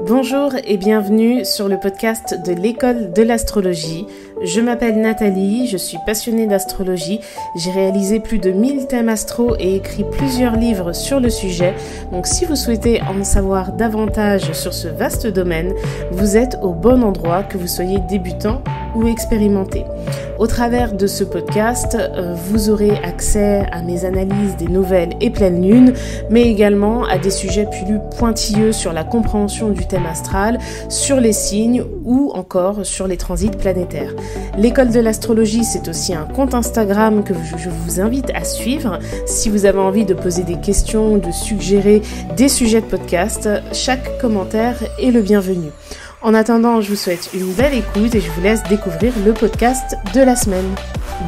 Bonjour et bienvenue sur le podcast de l'école de l'astrologie. Je m'appelle Nathalie, je suis passionnée d'astrologie. J'ai réalisé plus de 1000 thèmes astro et écrit plusieurs livres sur le sujet. Donc si vous souhaitez en savoir davantage sur ce vaste domaine, vous êtes au bon endroit, que vous soyez débutant ou expérimenté. Au travers de ce podcast, vous aurez accès à mes analyses des nouvelles et pleines lunes, mais également à des sujets plus pointilleux sur la compréhension du thème astral, sur les signes ou encore sur les transits planétaires. L'école de l'astrologie, c'est aussi un compte Instagram que je vous invite à suivre. Si vous avez envie de poser des questions, de suggérer des sujets de podcast, chaque commentaire est le bienvenu. En attendant, je vous souhaite une belle écoute et je vous laisse découvrir le podcast de la semaine.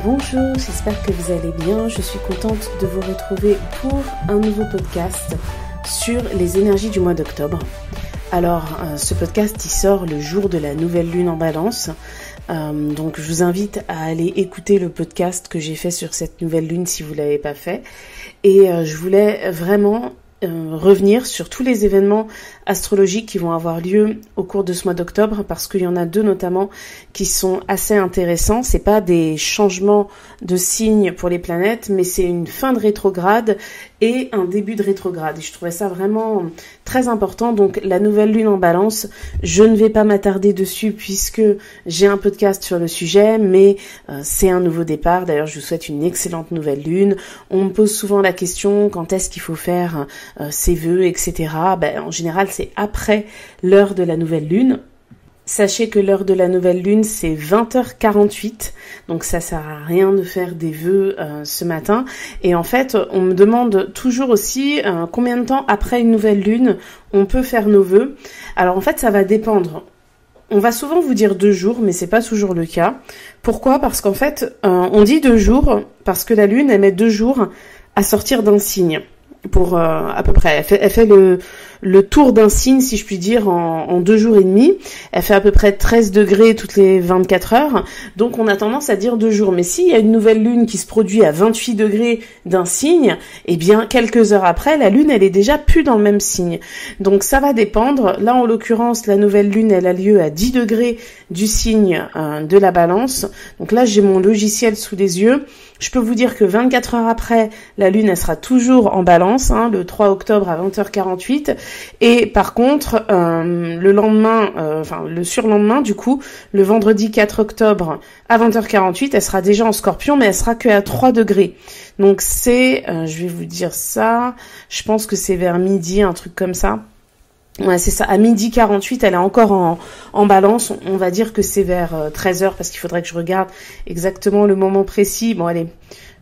Bonjour, j'espère que vous allez bien. Je suis contente de vous retrouver pour un nouveau podcast sur les énergies du mois d'octobre. Alors, ce podcast, il sort le jour de la nouvelle lune en Balance. Donc, je vous invite à aller écouter le podcast que j'ai fait sur cette nouvelle lune si vous ne l'avez pas fait. Et je voulais vraiment revenir sur tous les événements astrologiques qui vont avoir lieu au cours de ce mois d'octobre, parce qu'il y en a deux notamment qui sont assez intéressants. C'est pas des changements de signes pour les planètes, mais c'est une fin de rétrograde et un début de rétrograde. Et je trouvais ça vraiment très important. Donc la nouvelle lune en Balance, je ne vais pas m'attarder dessus puisque j'ai un podcast sur le sujet, mais c'est un nouveau départ. D'ailleurs, je vous souhaite une excellente nouvelle lune. On me pose souvent la question, quand est-ce qu'il faut faire ses vœux, etc. En général, c'est après l'heure de la nouvelle lune. Sachez que l'heure de la nouvelle lune, c'est 20h48, donc ça sert à rien de faire des vœux ce matin. Et en fait, on me demande toujours aussi combien de temps après une nouvelle lune on peut faire nos vœux. Alors en fait, ça va dépendre. On va souvent vous dire 2 jours, mais c'est pas toujours le cas. Pourquoi ? Parce qu'en fait, on dit 2 jours parce que la lune, elle met 2 jours à sortir d'un signe. Pour à peu près, elle fait le tour d'un signe, si je puis dire, en 2 jours et demi. Elle fait à peu près 13 degrés toutes les 24 heures. Donc on a tendance à dire 2 jours. Mais s'il y a une nouvelle lune qui se produit à 28 degrés d'un signe, eh bien quelques heures après, la lune elle est déjà plus dans le même signe. Donc ça va dépendre. Là en l'occurrence, la nouvelle lune elle a lieu à 10 degrés du signe de la Balance. Donc là j'ai mon logiciel sous les yeux. Je peux vous dire que 24 heures après, la lune elle sera toujours en Balance, le 3 octobre à 20h48. Et par contre, le lendemain, le surlendemain du coup, le vendredi 4 octobre à 20h48, elle sera déjà en Scorpion, mais elle sera que à 3 degrés. Donc c'est, je vais vous dire ça, je pense que c'est vers midi, un truc comme ça. Ouais, c'est ça. À 12h48, elle est encore en Balance. On va dire que c'est vers 13h parce qu'il faudrait que je regarde exactement le moment précis. Bon, allez,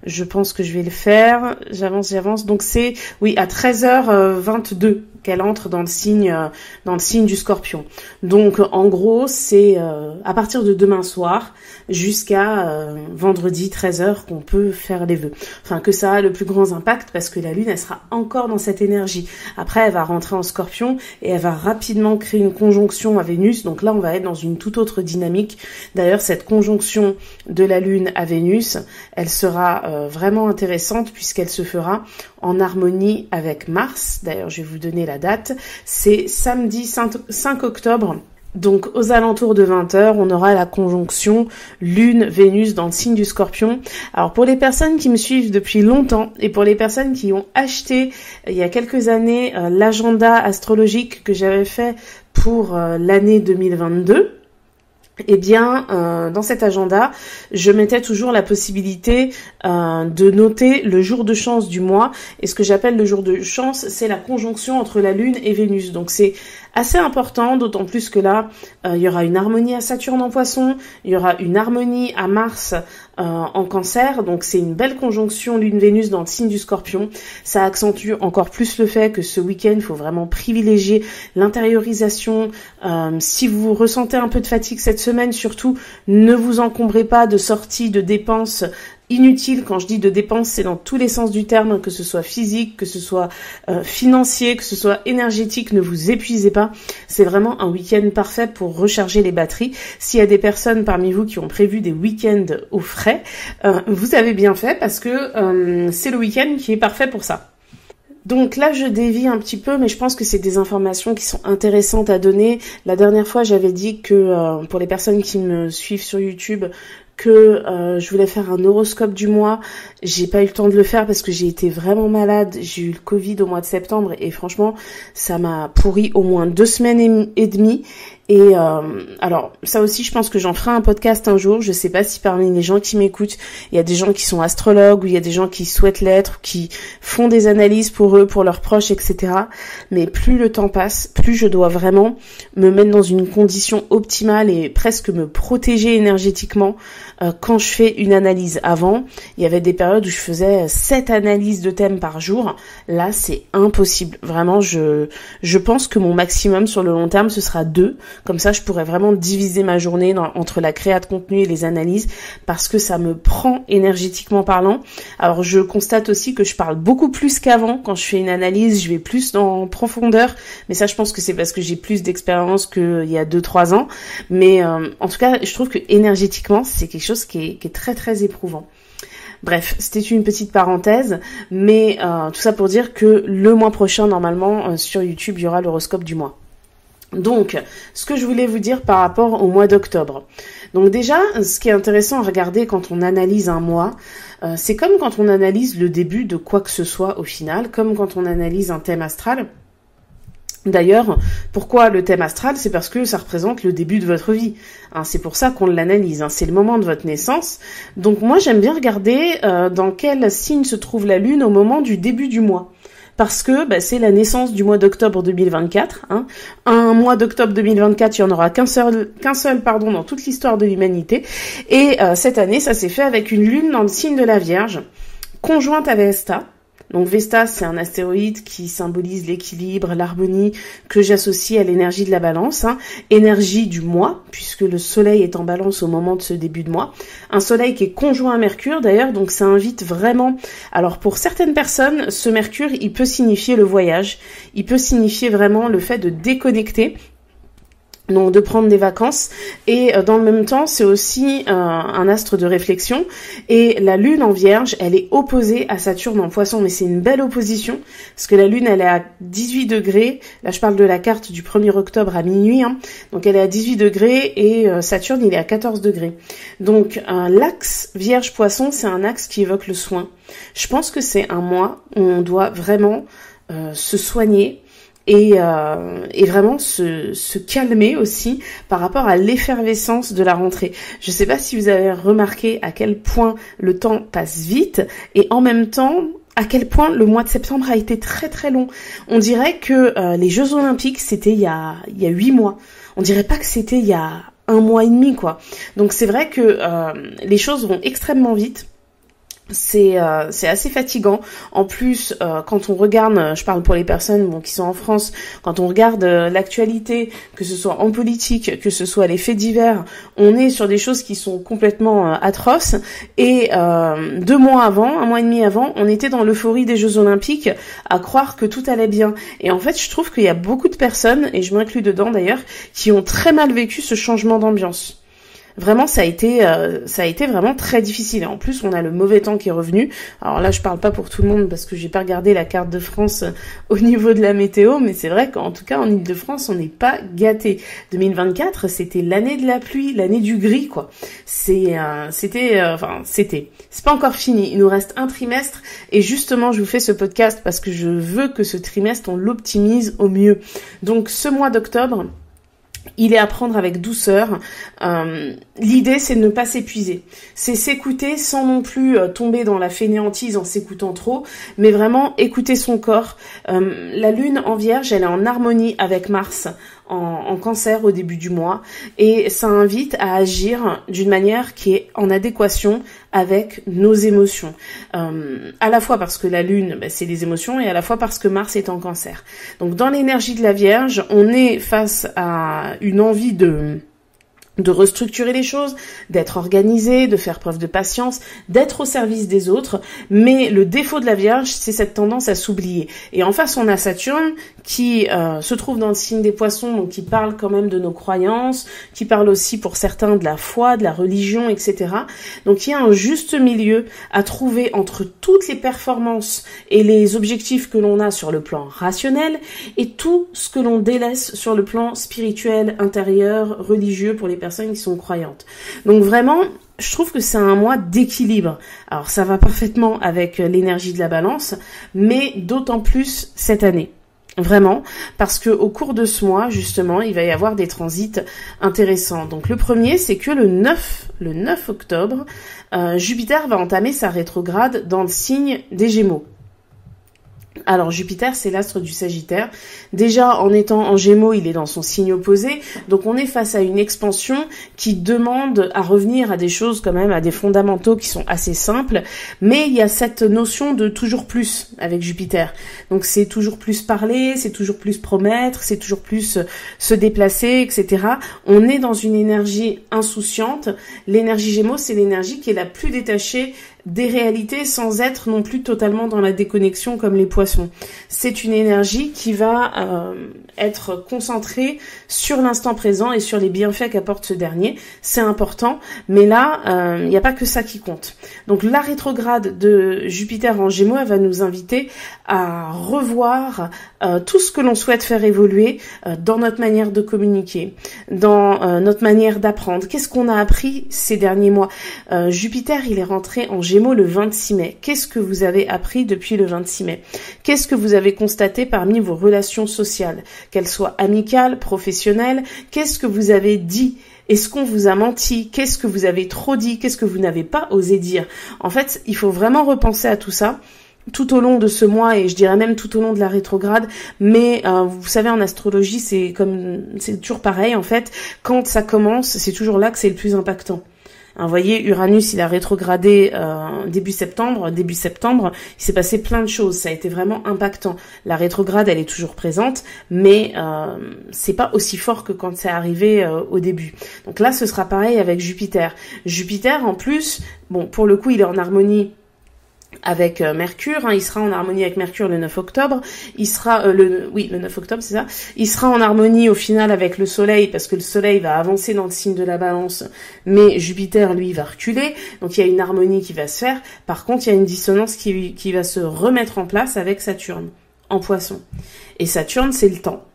je pense que je vais le faire. J'avance. Donc c'est, oui, à 13h22 qu'elle entre dans le signe du Scorpion. Donc en gros, c'est à partir de demain soir jusqu'à vendredi 13h qu'on peut faire les vœux. Enfin, que ça a le plus grand impact parce que la lune, elle sera encore dans cette énergie. Après, elle va rentrer en Scorpion et elle va rapidement créer une conjonction à Vénus. Donc là, on va être dans une toute autre dynamique. D'ailleurs, cette conjonction de la lune à Vénus, elle sera vraiment intéressante puisqu'elle se fera en harmonie avec Mars. D'ailleurs, je vais vous donner la date. C'est samedi 5 octobre. Donc, aux alentours de 20h, on aura la conjonction Lune-Vénus dans le signe du Scorpion. Alors, pour les personnes qui me suivent depuis longtemps et pour les personnes qui ont acheté il y a quelques années l'agenda astrologique que j'avais fait pour l'année 2022, eh bien, dans cet agenda, je mettais toujours la possibilité de noter le jour de chance du mois. Et ce que j'appelle le jour de chance, c'est la conjonction entre la Lune et Vénus. Donc c'est assez important, d'autant plus que là, il y aura une harmonie à Saturne en Poisson, il y aura une harmonie à Mars en Cancer. Donc c'est une belle conjonction Lune-Vénus dans le signe du Scorpion. Ça accentue encore plus le fait que ce week-end, il faut vraiment privilégier l'intériorisation. Si vous ressentez un peu de fatigue cette semaine, surtout, ne vous encombrez pas de sorties, de dépenses inutiles. Quand je dis de dépenses, c'est dans tous les sens du terme, que ce soit physique, que ce soit financier, que ce soit énergétique. Ne vous épuisez pas. C'est vraiment un week-end parfait pour recharger les batteries. S'il y a des personnes parmi vous qui ont prévu des week-ends au frais, vous avez bien fait parce que c'est le week-end qui est parfait pour ça. Donc là, je dévie un petit peu, mais je pense que c'est des informations qui sont intéressantes à donner. La dernière fois, j'avais dit que pour les personnes qui me suivent sur YouTube, que je voulais faire un horoscope du mois. J'ai pas eu le temps de le faire parce que j'ai été vraiment malade. J'ai eu le Covid au mois de septembre et franchement, ça m'a pourri au moins 2 semaines et demie. Et alors ça aussi, je pense que j'en ferai un podcast un jour. Je sais pas si parmi les gens qui m'écoutent, il y a des gens qui sont astrologues ou il y a des gens qui souhaitent l'être, qui font des analyses pour eux, pour leurs proches, etc. Mais plus le temps passe, plus je dois vraiment me mettre dans une condition optimale et presque me protéger énergétiquement quand je fais une analyse. Avant, il y avait des périodes où je faisais 7 analyses de thèmes par jour. Là, c'est impossible. Vraiment, je pense que mon maximum sur le long terme, ce sera 2. Comme ça, je pourrais vraiment diviser ma journée entre la créa de contenu et les analyses parce que ça me prend énergétiquement parlant. Alors, je constate aussi que je parle beaucoup plus qu'avant. Quand je fais une analyse, je vais plus en profondeur. Mais ça, je pense que c'est parce que j'ai plus d'expérience qu'il y a 2-3 ans. Mais en tout cas, je trouve que énergétiquement, c'est quelque chose qui est très, très éprouvant. Bref, c'était une petite parenthèse, mais tout ça pour dire que le mois prochain, normalement, sur YouTube, il y aura l'horoscope du mois. Donc, ce que je voulais vous dire par rapport au mois d'octobre. Donc déjà, ce qui est intéressant à regarder quand on analyse un mois, c'est comme quand on analyse le début de quoi que ce soit au final, comme quand on analyse un thème astral. D'ailleurs, pourquoi le thème astral? C'est parce que ça représente le début de votre vie. C'est pour ça qu'on l'analyse. C'est le moment de votre naissance. Donc moi, j'aime bien regarder dans quel signe se trouve la Lune au moment du début du mois. Parce que c'est la naissance du mois d'octobre 2024. Un mois d'octobre 2024, il n'y en aura qu'un seul dans toute l'histoire de l'humanité. Et cette année, ça s'est fait avec une Lune dans le signe de la Vierge, conjointe à Vesta. Donc Vesta, c'est un astéroïde qui symbolise l'équilibre, l'harmonie, que j'associe à l'énergie de la balance, énergie du mois, puisque le soleil est en balance au moment de ce début de mois. Un soleil qui est conjoint à Mercure d'ailleurs, donc ça invite vraiment... Alors pour certaines personnes, ce Mercure, il peut signifier le voyage, il peut signifier vraiment le fait de déconnecter, donc de prendre des vacances, et dans le même temps c'est aussi un astre de réflexion, et la Lune en Vierge elle est opposée à Saturne en Poisson, mais c'est une belle opposition parce que la Lune elle est à 18 degrés, là je parle de la carte du 1er octobre à minuit, donc elle est à 18 degrés et Saturne il est à 14 degrés, donc l'axe Vierge Poisson c'est un axe qui évoque le soin. Je pense que c'est un mois où on doit vraiment se soigner et vraiment se calmer aussi par rapport à l'effervescence de la rentrée. Je sais pas si vous avez remarqué à quel point le temps passe vite et en même temps à quel point le mois de septembre a été très très long. On dirait que les Jeux Olympiques c'était il y a 8 mois. On dirait pas que c'était il y a 1 mois et demi quoi. Donc c'est vrai que les choses vont extrêmement vite. C'est assez fatigant. En plus, quand on regarde, je parle pour les personnes qui sont en France, quand on regarde l'actualité, que ce soit en politique, que ce soit les faits divers, on est sur des choses qui sont complètement atroces. Et 2 mois avant, 1 mois et demi avant, on était dans l'euphorie des Jeux Olympiques, à croire que tout allait bien. Et en fait, je trouve qu'il y a beaucoup de personnes, et je m'inclus dedans d'ailleurs, qui ont très mal vécu ce changement d'ambiance. Vraiment, ça a été vraiment très difficile. Et en plus, on a le mauvais temps qui est revenu. Alors là, je parle pas pour tout le monde parce que j'ai pas regardé la carte de France au niveau de la météo, mais c'est vrai qu'en tout cas, en Île-de-France, on n'est pas gâtés. 2024, c'était l'année de la pluie, l'année du gris, quoi. C'est pas encore fini. Il nous reste un trimestre et justement, je vous fais ce podcast parce que je veux que ce trimestre, on l'optimise au mieux. Donc, ce mois d'octobre, il est à prendre avec douceur. L'idée, c'est de ne pas s'épuiser. C'est s'écouter sans non plus tomber dans la fainéantise en s'écoutant trop, mais vraiment écouter son corps. La Lune en Vierge, elle est en harmonie avec Mars en Cancer au début du mois, et ça invite à agir d'une manière qui est en adéquation avec nos émotions. À la fois parce que la Lune, c'est les émotions, et à la fois parce que Mars est en Cancer. Donc dans l'énergie de la Vierge, on est face à une envie de de restructurer les choses, d'être organisé, de faire preuve de patience, d'être au service des autres. Mais le défaut de la Vierge, c'est cette tendance à s'oublier. Et en face, on a Saturne qui se trouve dans le signe des Poissons, donc qui parle quand même de nos croyances, qui parle aussi pour certains de la foi, de la religion, etc. Donc il y a un juste milieu à trouver entre toutes les performances et les objectifs que l'on a sur le plan rationnel et tout ce que l'on délaisse sur le plan spirituel, intérieur, religieux pour les personnes qui sont croyantes. Donc vraiment, je trouve que c'est un mois d'équilibre. Alors ça va parfaitement avec l'énergie de la Balance, mais d'autant plus cette année. Vraiment, parce que au cours de ce mois, justement, il va y avoir des transits intéressants. Donc le premier, c'est que le 9 octobre, Jupiter va entamer sa rétrograde dans le signe des Gémeaux. Alors Jupiter, c'est l'astre du Sagittaire. Déjà, en étant en Gémeaux, il est dans son signe opposé. Donc on est face à une expansion qui demande à revenir à des choses quand même, à des fondamentaux qui sont assez simples. Mais il y a cette notion de toujours plus avec Jupiter. Donc c'est toujours plus parler, c'est toujours plus promettre, c'est toujours plus se déplacer, etc. On est dans une énergie insouciante. L'énergie Gémeaux, c'est l'énergie qui est la plus détachée des réalités sans être non plus totalement dans la déconnexion comme les Poissons. C'est une énergie qui va être concentrée sur l'instant présent et sur les bienfaits qu'apporte ce dernier. C'est important, mais là, il n'y a pas que ça qui compte. Donc la rétrograde de Jupiter en Gémeaux, elle va nous inviter à revoir tout ce que l'on souhaite faire évoluer dans notre manière de communiquer, dans notre manière d'apprendre. Qu'est-ce qu'on a appris ces derniers mois? Jupiter, il est rentré en Gémeaux le 26 mai. Qu'est-ce que vous avez appris depuis le 26 mai? Qu'est-ce que vous avez constaté parmi vos relations sociales, qu'elles soient amicales, professionnelles? Qu'est-ce que vous avez dit? Est-ce qu'on vous a menti? Qu'est-ce que vous avez trop dit? Qu'est-ce que vous n'avez pas osé dire? En fait, il faut vraiment repenser à tout ça tout au long de ce mois et je dirais même tout au long de la rétrograde, mais vous savez en astrologie c'est toujours pareil en fait, quand ça commence c'est toujours là que c'est le plus impactant. Vous voyez, Uranus, il a rétrogradé début septembre, il s'est passé plein de choses, ça a été vraiment impactant. La rétrograde, elle est toujours présente, mais c'est pas aussi fort que quand c'est arrivé au début. Donc là, ce sera pareil avec Jupiter. Jupiter, en plus, bon, pour le coup, il est en harmonie avec Mercure, il sera en harmonie avec Mercure le 9 octobre, il sera le 9 octobre, c'est ça. Il sera en harmonie au final avec le Soleil parce que le Soleil va avancer dans le signe de la Balance, mais Jupiter lui va reculer. Donc il y a une harmonie qui va se faire. Par contre, il y a une dissonance qui va se remettre en place avec Saturne en Poisson. Et Saturne, c'est le temps.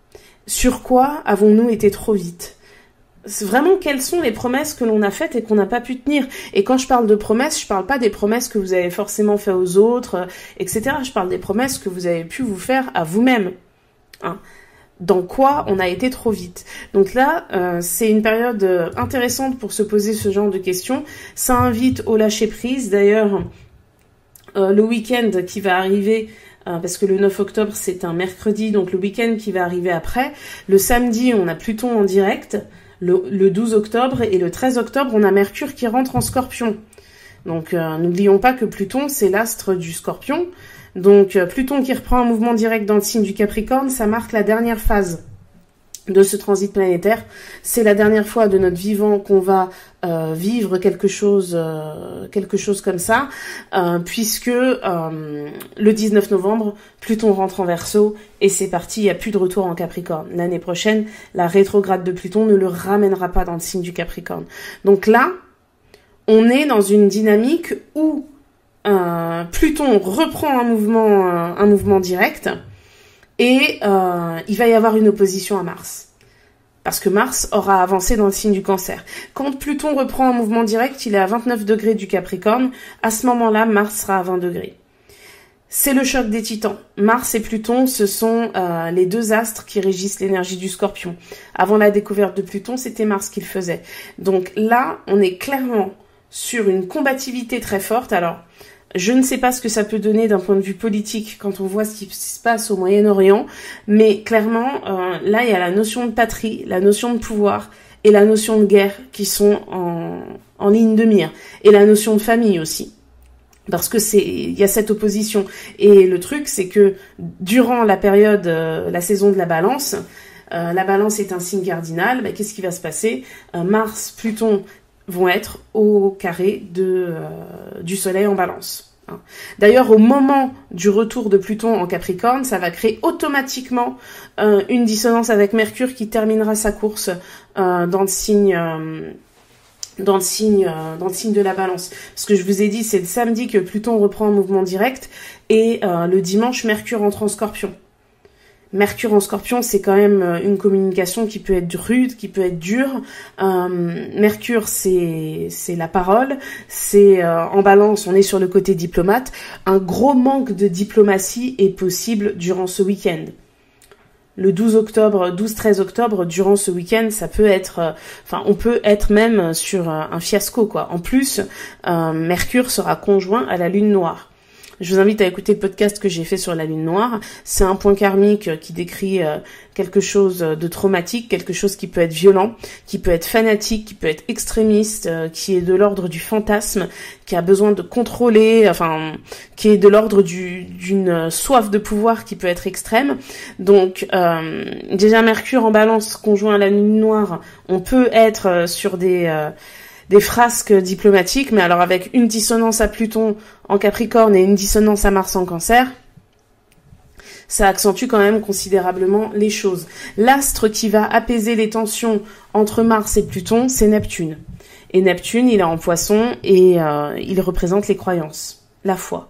Sur quoi avons-nous été trop vite? Vraiment, quelles sont les promesses que l'on a faites et qu'on n'a pas pu tenir? Et quand je parle de promesses, je parle pas des promesses que vous avez forcément fait aux autres, etc. Je parle des promesses que vous avez pu vous faire à vous-même. Dans quoi on a été trop vite? Donc là, c'est une période intéressante pour se poser ce genre de questions. Ça invite au lâcher-prise. D'ailleurs, le week-end qui va arriver... parce que le 9 octobre, c'est un mercredi, donc le week-end qui va arriver après. Le samedi, on a Pluton en direct. Le 12 octobre et le 13 octobre, on a Mercure qui rentre en Scorpion. Donc, n'oublions pas que Pluton, c'est l'astre du Scorpion. Donc, Pluton qui reprend un mouvement direct dans le signe du Capricorne, ça marque la dernière phase de ce transit planétaire. C'est la dernière fois de notre vivant qu'on va vivre quelque chose comme ça, puisque le 19 novembre, Pluton rentre en Verseau et c'est parti, il n'y a plus de retour en Capricorne. L'année prochaine, la rétrograde de Pluton ne le ramènera pas dans le signe du Capricorne. Donc là, on est dans une dynamique où Pluton reprend un mouvement direct et il va y avoir une opposition à Mars. Parce que Mars aura avancé dans le signe du Cancer. Quand Pluton reprend un mouvement direct, il est à 29 degrés du Capricorne. À ce moment-là, Mars sera à 20 degrés. C'est le choc des titans. Mars et Pluton, ce sont les deux astres qui régissent l'énergie du Scorpion. Avant la découverte de Pluton, c'était Mars qui le faisait. Donc là, on est clairement sur une combativité très forte. Alors, je ne sais pas ce que ça peut donner d'un point de vue politique quand on voit ce qui se passe au Moyen-Orient, mais clairement, là, il y a la notion de patrie, la notion de pouvoir et la notion de guerre qui sont en ligne de mire. Et la notion de famille aussi. Parce que il y a cette opposition. Et le truc, c'est que durant la période, la saison de la Balance, la balance est un signe cardinal, bah, qu'est-ce qui va se passer? Mars, Pluton vont être au carré du Soleil en balance. D'ailleurs, au moment du retour de Pluton en Capricorne, ça va créer automatiquement une dissonance avec Mercure qui terminera sa course dans le signe de la Balance. Parce que je vous ai dit, c'est le samedi que Pluton reprend un mouvement direct et le dimanche, Mercure entre en Scorpion. Mercure en Scorpion, c'est quand même une communication qui peut être rude, qui peut être dure. Mercure, c'est la parole. C'est en Balance, on est sur le côté diplomate. Un gros manque de diplomatie est possible durant ce week-end. Le 12-13 octobre, durant ce week-end, ça peut être, on peut être même sur un fiasco, quoi. En plus, Mercure sera conjoint à la Lune noire. Je vous invite à écouter le podcast que j'ai fait sur la Lune noire. C'est un point karmique qui décrit quelque chose de traumatique, quelque chose qui peut être violent, qui peut être fanatique, qui peut être extrémiste, qui est de l'ordre du fantasme, qui a besoin de contrôler, qui est de l'ordre d'une soif de pouvoir qui peut être extrême. Donc, déjà Mercure en Balance conjoint à la Lune noire, on peut être sur des frasques diplomatiques, mais alors avec une dissonance à Pluton en Capricorne et une dissonance à Mars en Cancer, ça accentue quand même considérablement les choses. L'astre qui va apaiser les tensions entre Mars et Pluton, c'est Neptune. Et Neptune, il est en Poisson et il représente les croyances, la foi,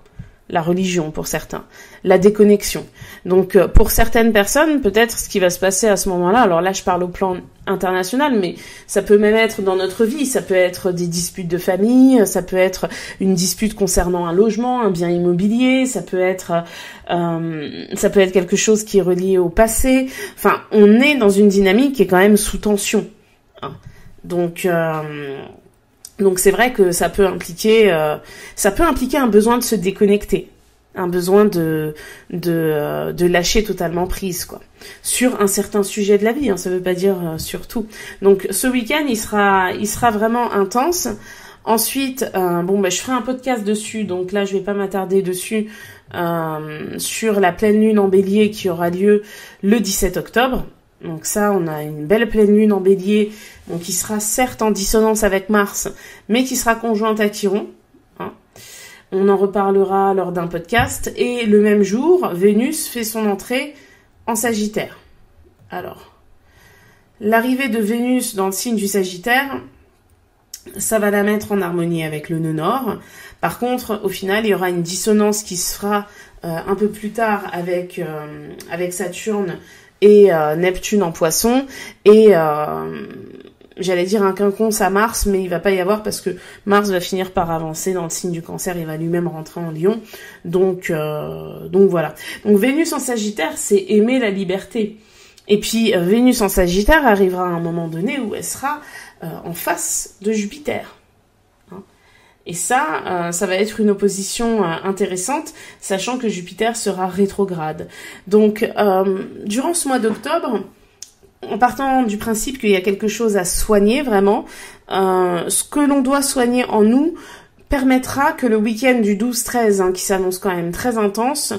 la religion pour certains, la déconnexion. Donc pour certaines personnes, peut-être ce qui va se passer à ce moment-là, alors là je parle au plan international, mais ça peut même être dans notre vie, ça peut être des disputes de famille, ça peut être une dispute concernant un logement, un bien immobilier, ça peut être quelque chose qui est relié au passé. Enfin, on est dans une dynamique qui est quand même sous tension. Hein. Donc c'est vrai que ça peut impliquer un besoin de se déconnecter, un besoin de lâcher totalement prise, quoi, sur un certain sujet de la vie, hein, ça veut pas dire sur tout. Donc ce week-end, il sera vraiment intense. Ensuite, je ferai un podcast dessus, donc là je vais pas m'attarder dessus, sur la pleine lune en Bélier qui aura lieu le 17 octobre. Donc ça, on a une belle pleine lune en Bélier, donc qui sera certes en dissonance avec Mars, mais qui sera conjointe à Chiron. Hein. On en reparlera lors d'un podcast. Et le même jour, Vénus fait son entrée en Sagittaire. Alors, l'arrivée de Vénus dans le signe du Sagittaire, ça va la mettre en harmonie avec le nœud nord. Par contre, au final, il y aura une dissonance qui se fera un peu plus tard avec Saturne et Neptune en Poisson, et j'allais dire un quinconce à Mars, mais il va pas y avoir parce que Mars va finir par avancer dans le signe du Cancer, il va lui-même rentrer en Lion, donc voilà. Donc Vénus en Sagittaire, c'est aimer la liberté. Et puis Vénus en Sagittaire arrivera à un moment donné où elle sera en face de Jupiter. Et ça va être une opposition intéressante, sachant que Jupiter sera rétrograde. Donc, durant ce mois d'octobre, en partant du principe qu'il y a quelque chose à soigner vraiment, ce que l'on doit soigner en nous permettra que le week-end du 12-13, qui s'annonce quand même très intense,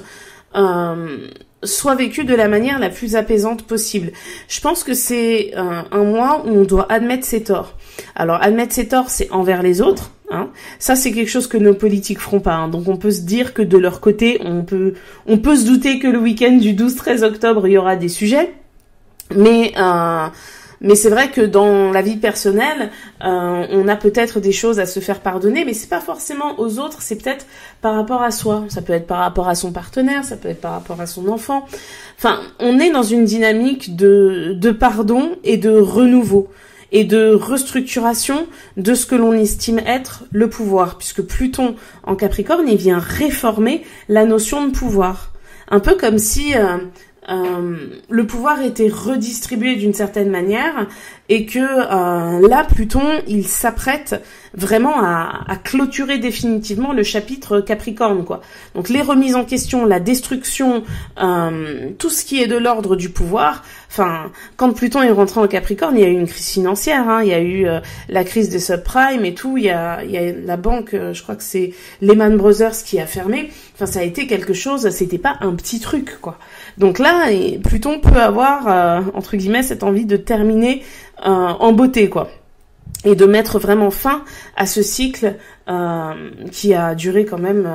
soit vécu de la manière la plus apaisante possible. Je pense que c'est un mois où on doit admettre ses torts. Alors, admettre ses torts, c'est envers les autres. Hein. Ça, c'est quelque chose que nos politiques feront pas. Hein. Donc, on peut se dire que de leur côté, on peut se douter que le week-end du 12-13 octobre, il y aura des sujets. Mais c'est vrai que dans la vie personnelle, on a peut-être des choses à se faire pardonner, mais c'est pas forcément aux autres, c'est peut-être par rapport à soi. Ça peut être par rapport à son partenaire, ça peut être par rapport à son enfant. Enfin, on est dans une dynamique de pardon et de renouveau et de restructuration de ce que l'on estime être le pouvoir, puisque Pluton en Capricorne, il vient réformer la notion de pouvoir. Un peu comme si le pouvoir était redistribué d'une certaine manière et que là, Pluton, il s'apprête vraiment à clôturer définitivement le chapitre Capricorne, quoi. Donc les remises en question, la destruction, tout ce qui est de l'ordre du pouvoir. Enfin, quand Pluton est rentré en Capricorne, il y a eu une crise financière, hein, il y a eu la crise des subprimes et tout, il y a la banque, je crois que c'est Lehman Brothers qui a fermé. Enfin, ça a été quelque chose, c'était pas un petit truc, quoi. Donc là, là, et Pluton peut avoir, entre guillemets, cette envie de terminer en beauté, quoi. Et de mettre vraiment fin à ce cycle qui a duré quand même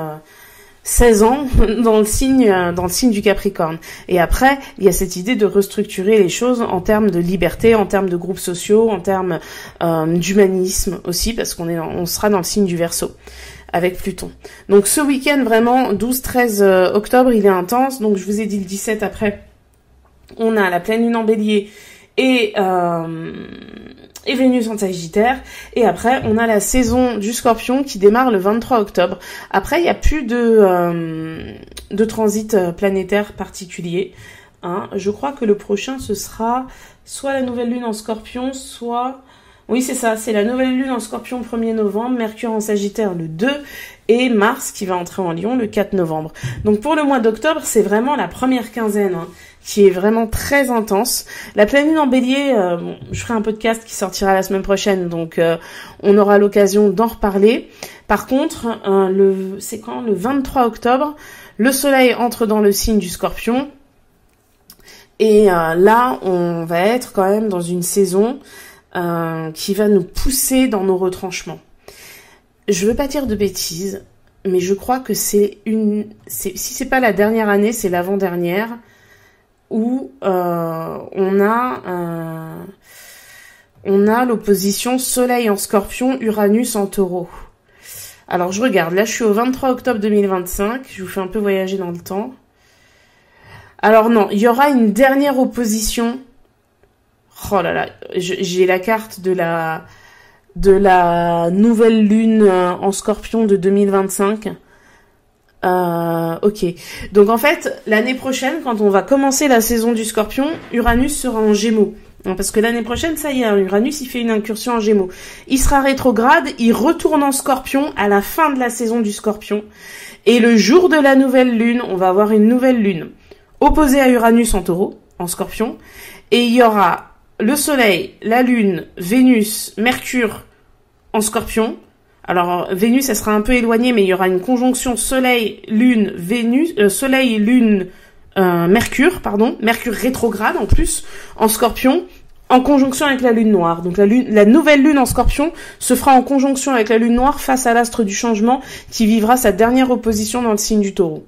16 ans dans le signe du Capricorne. Et après, il y a cette idée de restructurer les choses en termes de liberté, en termes de groupes sociaux, en termes d'humanisme aussi, parce on sera dans le signe du Verseau avec Pluton. Donc ce week-end vraiment 12-13 octobre, il est intense. Donc je vous ai dit le 17 après, on a la pleine lune en Bélier et Vénus en Sagittaire, et après on a la saison du Scorpion qui démarre le 23 octobre. Après il n'y a plus de transit planétaire particulier, hein. Je crois que le prochain ce sera soit la nouvelle lune en Scorpion, soit... Oui, c'est ça, c'est la nouvelle lune en Scorpion le 1er novembre, Mercure en Sagittaire le 2, et Mars qui va entrer en Lion le 4 novembre. Donc pour le mois d'octobre, c'est vraiment la première quinzaine, hein, qui est vraiment très intense. La pleine lune en Bélier, je ferai un podcast qui sortira la semaine prochaine, donc on aura l'occasion d'en reparler. Par contre, c'est quand? Le 23 octobre, le Soleil entre dans le signe du Scorpion, et là, on va être quand même dans une saison... qui va nous pousser dans nos retranchements. Je veux pas dire de bêtises, mais je crois que si c'est pas la dernière année, c'est l'avant-dernière, où on a l'opposition Soleil en Scorpion, Uranus en Taureau. Alors je regarde, là je suis au 23 octobre 2025, je vous fais un peu voyager dans le temps. Alors non, il y aura une dernière opposition. Oh là là, j'ai la carte de la nouvelle lune en Scorpion de 2025. Ok. Donc en fait, l'année prochaine, quand on va commencer la saison du Scorpion, Uranus sera en Gémeaux. Parce que l'année prochaine, ça y est, Uranus, il fait une incursion en Gémeaux. Il sera rétrograde, il retourne en Scorpion à la fin de la saison du Scorpion. Et le jour de la nouvelle lune, on va avoir une nouvelle lune opposée à Uranus en Taureau, en Scorpion. Et il y aura le Soleil, la Lune, Vénus, Mercure en Scorpion. Alors Vénus, elle sera un peu éloignée, mais il y aura une conjonction Soleil, Lune, Vénus, Soleil, Lune, Mercure rétrograde en plus en Scorpion, en conjonction avec la Lune noire. Donc la nouvelle Lune en Scorpion se fera en conjonction avec la Lune noire face à l'astre du changement qui vivra sa dernière opposition dans le signe du Taureau.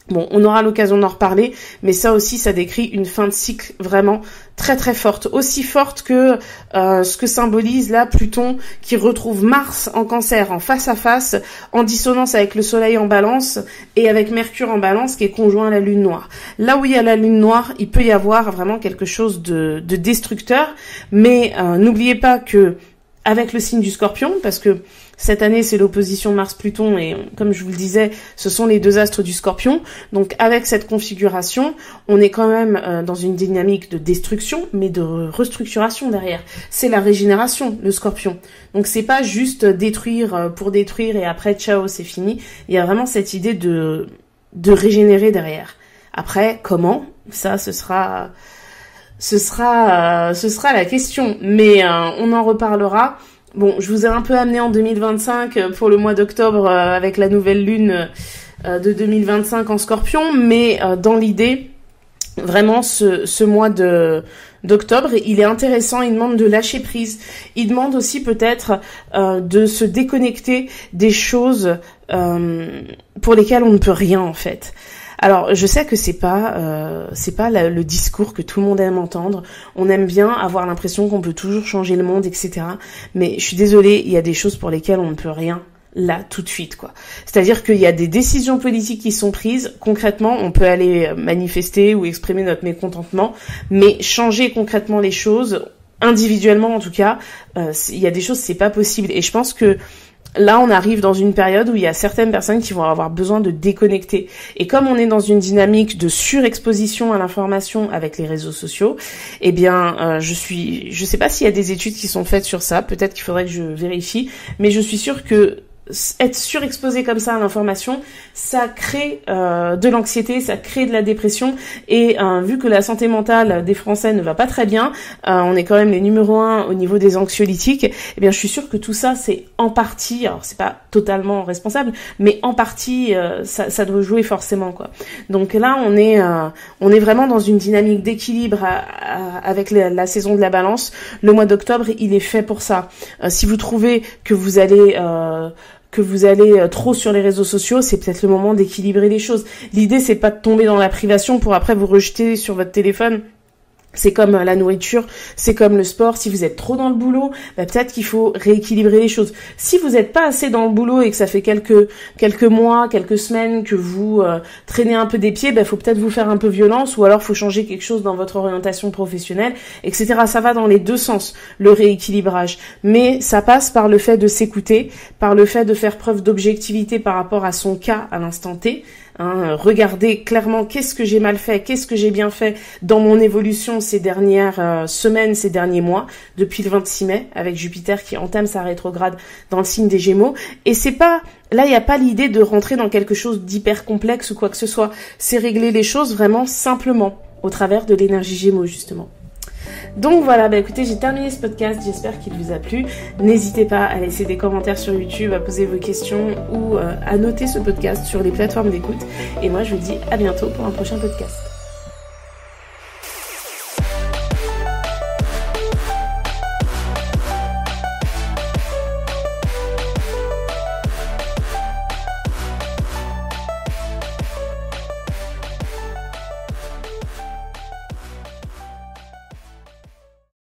Bon, on aura l'occasion d'en reparler, mais ça aussi, ça décrit une fin de cycle vraiment très très forte. Aussi forte que ce que symbolise là Pluton, qui retrouve Mars en Cancer en face à face, en dissonance avec le Soleil en Balance, et avec Mercure en Balance qui est conjoint à la Lune noire. Là où il y a la Lune noire, il peut y avoir vraiment quelque chose de destructeur, mais n'oubliez pas que avec le signe du Scorpion, parce que cette année, c'est l'opposition Mars-Pluton et comme je vous le disais, ce sont les deux astres du Scorpion. Donc avec cette configuration, on est quand même dans une dynamique de destruction, mais de restructuration derrière. C'est la régénération, le Scorpion. Donc c'est pas juste détruire pour détruire et après, ciao, c'est fini. Il y a vraiment cette idée de régénérer derrière. Après, comment? Ça, ce sera la question. Mais on en reparlera. Bon, je vous ai un peu amené en 2025 pour le mois d'octobre avec la nouvelle lune de 2025 en Scorpion, mais dans l'idée, vraiment ce mois d'octobre, il est intéressant, il demande de lâcher prise, il demande aussi peut-être de se déconnecter des choses pour lesquelles on ne peut rien en fait. Alors, je sais que c'est pas le discours que tout le monde aime entendre. On aime bien avoir l'impression qu'on peut toujours changer le monde, etc. Mais je suis désolée, il y a des choses pour lesquelles on ne peut rien là tout de suite, quoi. C'est-à-dire qu'il y a des décisions politiques qui sont prises. Concrètement, on peut aller manifester ou exprimer notre mécontentement, mais changer concrètement les choses, individuellement en tout cas, il y a des choses, c'est pas possible. Et je pense que là, on arrive dans une période où il y a certaines personnes qui vont avoir besoin de déconnecter. Et comme on est dans une dynamique de surexposition à l'information avec les réseaux sociaux, eh bien, je sais pas s'il y a des études qui sont faites sur ça. Peut-être qu'il faudrait que je vérifie. Mais je suis sûre que être surexposé comme ça à l'information, ça crée de l'anxiété, ça crée de la dépression, et vu que la santé mentale des Français ne va pas très bien, on est quand même les numéro 1 au niveau des anxiolytiques, eh bien je suis sûre que tout ça c'est en partie, alors c'est pas totalement responsable, mais en partie ça doit jouer forcément quoi. Donc là on est vraiment dans une dynamique d'équilibre avec la saison de la Balance. Le mois d'octobre il est fait pour ça. Si vous trouvez que vous allez trop sur les réseaux sociaux, c'est peut-être le moment d'équilibrer les choses. L'idée, c'est pas de tomber dans la privation pour après vous rejeter sur votre téléphone. C'est comme la nourriture, c'est comme le sport. Si vous êtes trop dans le boulot, peut-être qu'il faut rééquilibrer les choses. Si vous n'êtes pas assez dans le boulot et que ça fait quelques mois, quelques semaines que vous traînez un peu des pieds, faut peut-être vous faire un peu violence, ou alors faut changer quelque chose dans votre orientation professionnelle, etc. Ça va dans les deux sens, le rééquilibrage. Mais ça passe par le fait de s'écouter, par le fait de faire preuve d'objectivité par rapport à son cas à l'instant T. Regardez clairement qu'est-ce que j'ai mal fait, qu'est-ce que j'ai bien fait dans mon évolution ces dernières semaines, ces derniers mois, depuis le 26 mai, avec Jupiter qui entame sa rétrograde dans le signe des Gémeaux. Et c'est pas, là il n'y a pas l'idée de rentrer dans quelque chose d'hyper complexe ou quoi que ce soit. C'est régler les choses vraiment simplement, au travers de l'énergie Gémeaux justement. Donc voilà, écoutez, j'ai terminé ce podcast, j'espère qu'il vous a plu. N'hésitez pas à laisser des commentaires sur YouTube, à poser vos questions ou à noter ce podcast sur les plateformes d'écoute. Et moi, je vous dis à bientôt pour un prochain podcast.